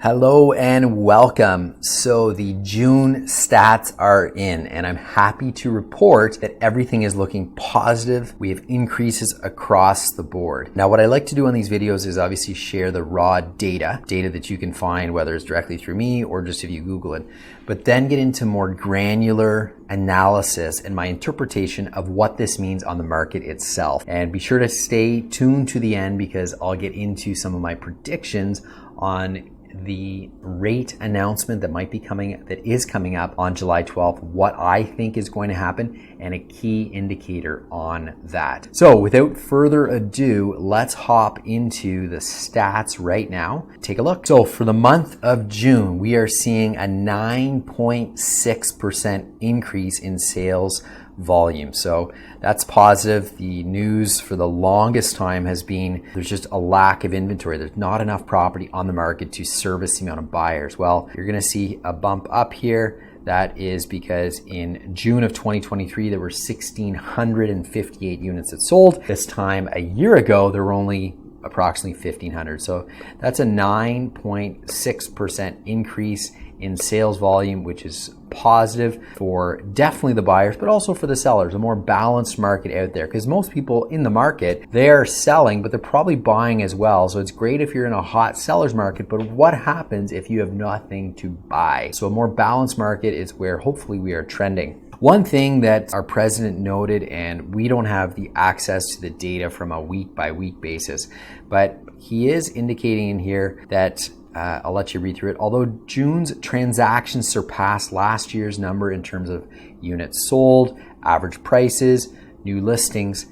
Hello and welcome. So the June stats are in and I'm happy to report that everything is looking positive. We have increases across the board. Now what I like to do on these videos is obviously share the raw data that you can find, whether it's directly through me or just if you Google it, but then get into more granular analysis and my interpretation of what this means on the market itself. And be sure to stay tuned to the end because I'll get into some of my predictions on the rate announcement that is coming up on July 12th, what I think is going to happen, and a key indicator on that. So without further ado, let's hop into the stats right now. Take a look. So for the month of June, we are seeing a 9.6% increase in sales volume. So that's positive. The news for the longest time has been there's just a lack of inventory. There's not enough property on the market to service the amount of buyers. Well, you're going to see a bump up here. That is because in June of 2023, there were 1,658 units that sold. This time a year ago, there were only approximately 1,500. So that's a 9.6% increase in sales volume, which is positive for definitely the buyers, but also for the sellers, a more balanced market out there. Because most people in the market, they're selling, but they're probably buying as well. So it's great if you're in a hot seller's market, but what happens if you have nothing to buy? So a more balanced market is where hopefully we are trending. One thing that our president noted, and we don't have the access to the data from a week by week basis, but he is indicating in here that I'll let you read through it. Although June's transactions surpassed last year's number in terms of units sold, average prices, new listings,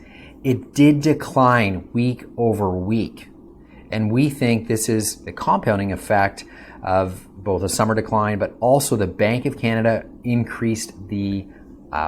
it did decline week over week. And we think this is the compounding effect of both a summer decline, but also the Bank of Canada increased the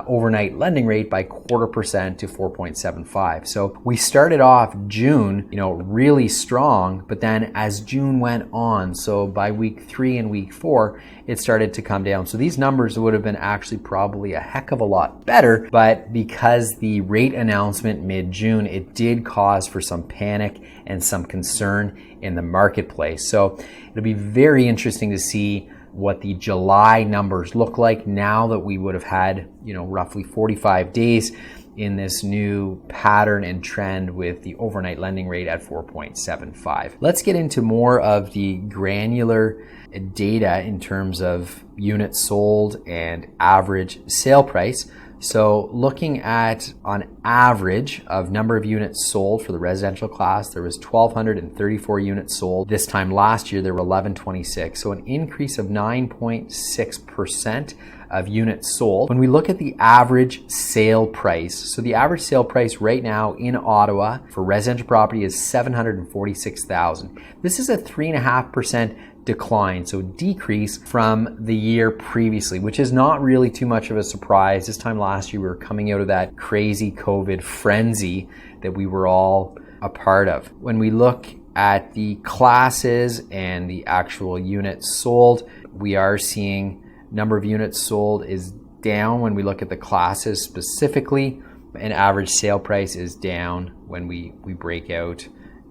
overnight lending rate by 0.25% to 4.75. So we started off June, really strong, but then as June went on, so by week 3 and week 4, it started to come down. So these numbers would have been actually probably a heck of a lot better, but because the rate announcement mid-June, it did cause for some panic and some concern in the marketplace. So it'll be very interesting to see what the July numbers look like now that we would have had, roughly 45 days in this new pattern and trend with the overnight lending rate at 4.75. Let's get into more of the granular data in terms of units sold and average sale price. So looking at on average of number of units sold for the residential class, there was 1,234 units sold. This time last year, there were 1,126. So an increase of 9.6% of units sold. When we look at the average sale price, so the average sale price right now in Ottawa for residential property is $746,000. This is a 3.5% decline, so decrease from the year previously, which is not really too much of a surprise. This time last year, we were coming out of that crazy COVID frenzy that we were all a part of. When we look at the classes and the actual units sold, we are seeing number of units sold is down when we look at the classes specifically, and average sale price is down when we break out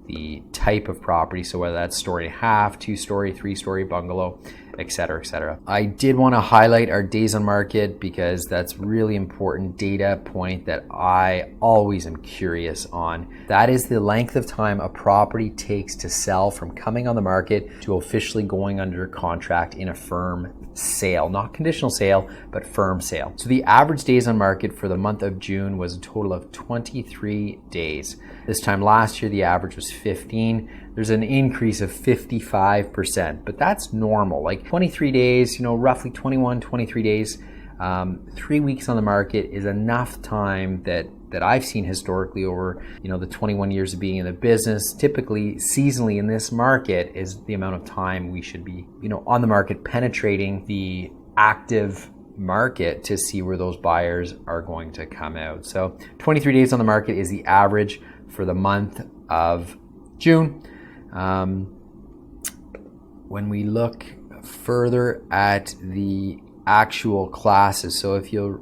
the type of property, so whether that's story and a half, 2-story, 3-story bungalow, etc., etc. I did want to highlight our days on market because that's really important data point that I always am curious on. That is the length of time a property takes to sell from coming on the market to officially going under contract in a firm sale, not conditional sale, but firm sale. So the average days on market for the month of June was a total of 23 days. This time last year, the average was 15. There's an increase of 55%, but that's normal. Like 23 days, roughly 21, 23 days, 3 weeks on the market is enough time that I've seen historically over, the 21 years of being in the business. Typically, seasonally in this market is the amount of time we should be, on the market, penetrating the active market to see where those buyers are going to come out. So 23 days on the market is the average for the month of June. When we look further at the actual classes, so if you'll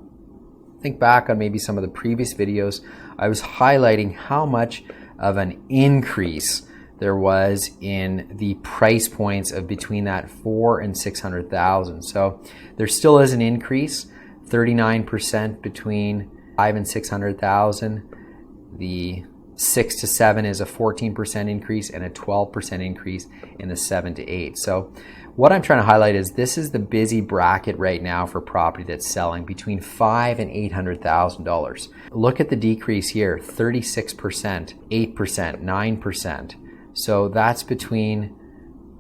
think back on maybe some of the previous videos, I was highlighting how much of an increase there was in the price points of between that 4 and 600,000. So there still is an increase, 39% between 5 and 600,000. The 6 to 7 is a 14% increase and a 12% increase in the 7 to 8. So what I'm trying to highlight is this is the busy bracket right now for property that's selling between $500,000 and $800,000. Look at the decrease here, 36%, 8%, 9%. So that's between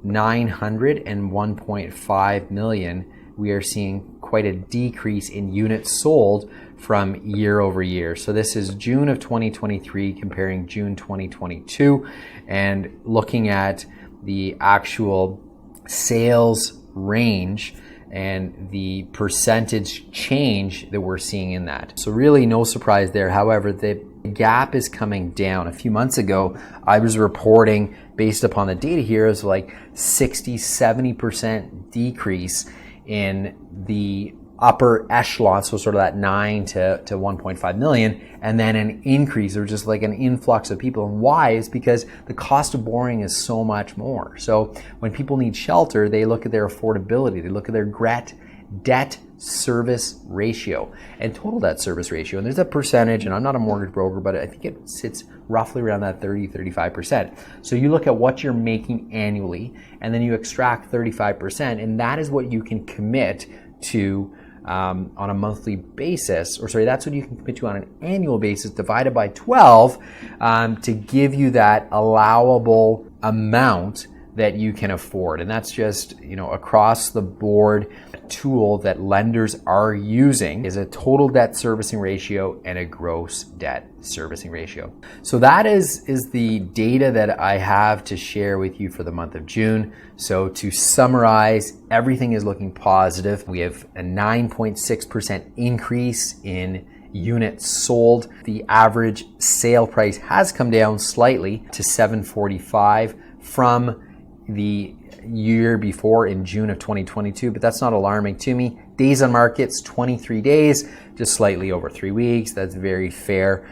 900 and 1.5 million. We are seeing quite a decrease in units sold from year over year. So this is June of 2023 comparing June 2022 and looking at the actual sales range and the percentage change that we're seeing in that. So really no surprise there. However, the gap is coming down. A few months ago, I was reporting based upon the data here is like 60-70% decrease in the upper echelon, so sort of that 9 to 1.5 million, and then an increase or just like an influx of people. And why? Is because the cost of borrowing is so much more. So when people need shelter, they look at their affordability, they look at their debt service ratio and total debt service ratio. And there's a percentage, and I'm not a mortgage broker, but I think it sits roughly around that 30-35%. So you look at what you're making annually, and then you extract 35%, and that is what you can commit to on a monthly basis, or sorry, that's what you can commit to on an annual basis divided by 12 to give you that allowable amount that you can afford. And that's just, across the board tool that lenders are using is a total debt servicing ratio and a gross debt servicing ratio. So that is the data that I have to share with you for the month of June. So to summarize, everything is looking positive. We have a 9.6% increase in units sold. The average sale price has come down slightly to $745 from the year before in June of 2022, but that's not alarming to me. Days on market's 23 days, just slightly over 3 weeks. That's very fair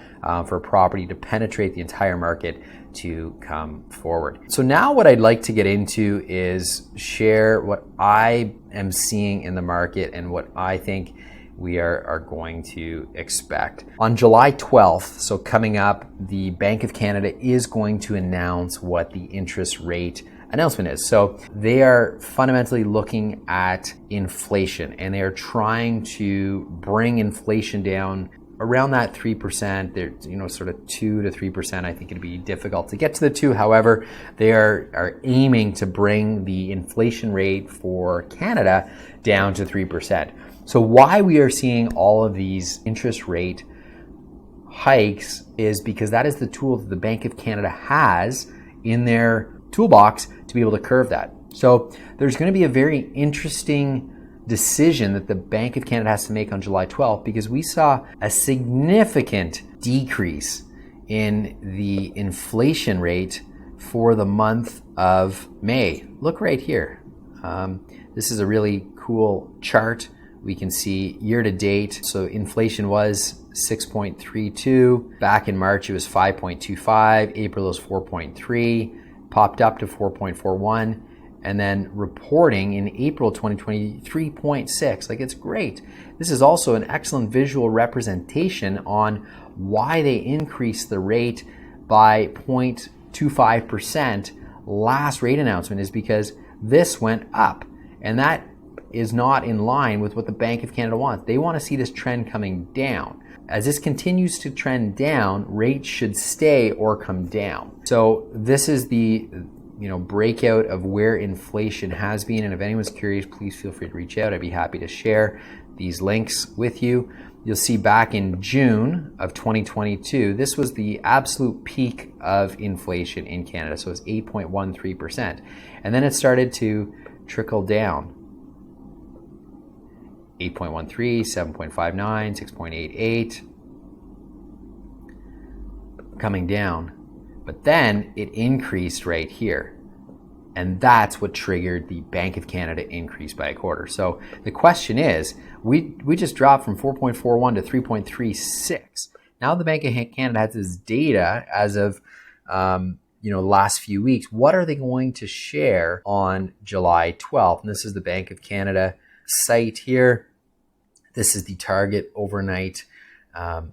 for a property to penetrate the entire market to come forward. So now what I'd like to get into is share what I am seeing in the market and what I think we are going to expect. On July 12th, so coming up, the Bank of Canada is going to announce what the interest rate announcement is. So they are fundamentally looking at inflation, and they are trying to bring inflation down around that 3%. They're, sort of 2 to 3%. I think it'd be difficult to get to the 2. However, they are aiming to bring the inflation rate for Canada down to 3%. So why we are seeing all of these interest rate hikes is because that is the tool that the Bank of Canada has in their toolbox to be able to curve that. So there's going to be a very interesting decision that the Bank of Canada has to make on July 12th, because we saw a significant decrease in the inflation rate for the month of May. Look right here. This is a really cool chart. We can see year to date. So inflation was 6.32. Back in March, it was 5.25. April was 4.3. Popped up to 4.41, and then reporting in April 2020, 3.6. Like, it's great. This is also an excellent visual representation on why they increased the rate by 0.25% last rate announcement, is because this went up, and that is not in line with what the Bank of Canada wants. They want to see this trend coming down. As this continues to trend down, rates should stay or come down. So this is the breakout of where inflation has been. And if anyone's curious, please feel free to reach out. I'd be happy to share these links with you. You'll see back in June of 2022, this was the absolute peak of inflation in Canada. So it's 8.13%. And then it started to trickle down. 8.13, 7.59, 6.88, coming down. But then it increased right here. And that's what triggered the Bank of Canada increase by a quarter. So the question is, we just dropped from 4.41 to 3.36. Now the Bank of Canada has this data as of last few weeks, what are they going to share on July 12th? And this is the Bank of Canada site here. This is the target overnight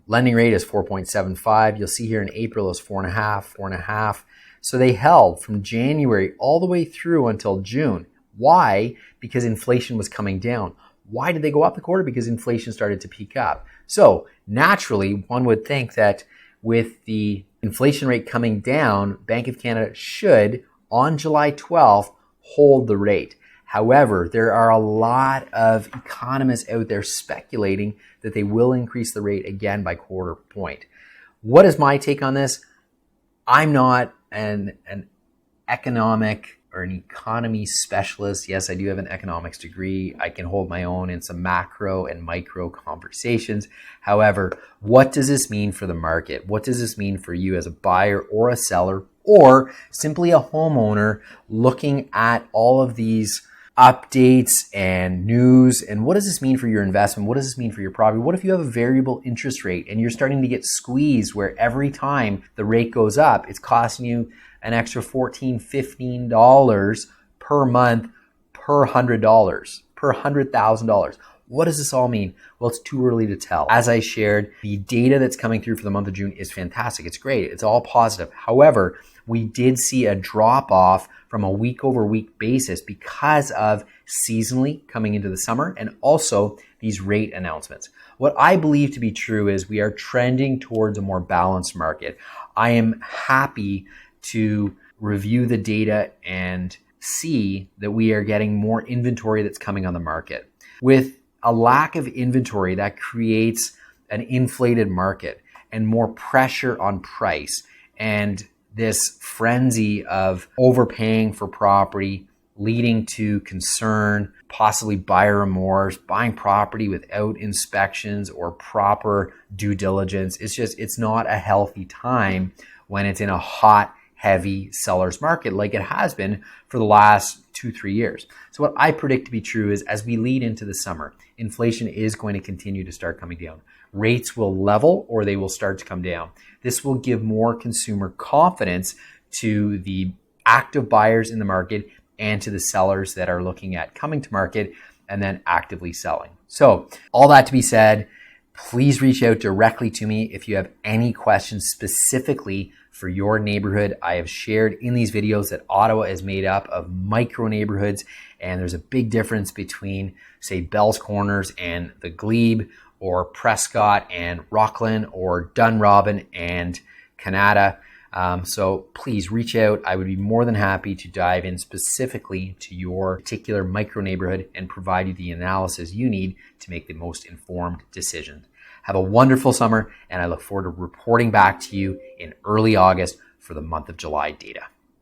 lending rate is 4.75. You'll see here in April is 4.5. So they held from January all the way through until June. Why? Because inflation was coming down. Why did they go up the quarter? Because inflation started to peak up. So naturally, one would think that with the inflation rate coming down, Bank of Canada should, on July 12th, hold the rate. However, there are a lot of economists out there speculating that they will increase the rate again by quarter point. What is my take on this? I'm not an economic or an economy specialist. Yes, I do have an economics degree. I can hold my own in some macro and micro conversations. However, what does this mean for the market? What does this mean for you as a buyer or a seller or simply a homeowner looking at all of these updates and news? And what does this mean for your investment? What does this mean for your property? What if you have a variable interest rate and you're starting to get squeezed where every time the rate goes up, it's costing you an extra $14, $15 per month per $100, per $100,000. What does this all mean? Well, it's too early to tell. As I shared, the data that's coming through for the month of June is fantastic. It's great. It's all positive. However, we did see a drop off from a week over week basis because of seasonally coming into the summer and also these rate announcements. What I believe to be true is we are trending towards a more balanced market. I am happy to review the data and see that we are getting more inventory that's coming on the market. With a lack of inventory, that creates an inflated market and more pressure on price. And this frenzy of overpaying for property leading to concern, possibly buyer remorse, buying property without inspections or proper due diligence. It's not a healthy time when it's in a hot, heavy seller's market like it has been for the last 2-3 years. So what I predict to be true is as we lead into the summer, inflation is going to continue to start coming down. Rates will level or they will start to come down. This will give more consumer confidence to the active buyers in the market and to the sellers that are looking at coming to market and then actively selling. So all that to be said, please reach out directly to me if you have any questions specifically for your neighborhood. I have shared in these videos that Ottawa is made up of micro neighborhoods, and there's a big difference between, say, Bell's Corners and the Glebe, or Prescott and Rockland, or Dunrobin and Canada. So please reach out. I would be more than happy to dive in specifically to your particular micro neighborhood and provide you the analysis you need to make the most informed decision. Have a wonderful summer, and I look forward to reporting back to you in early August for the month of July data.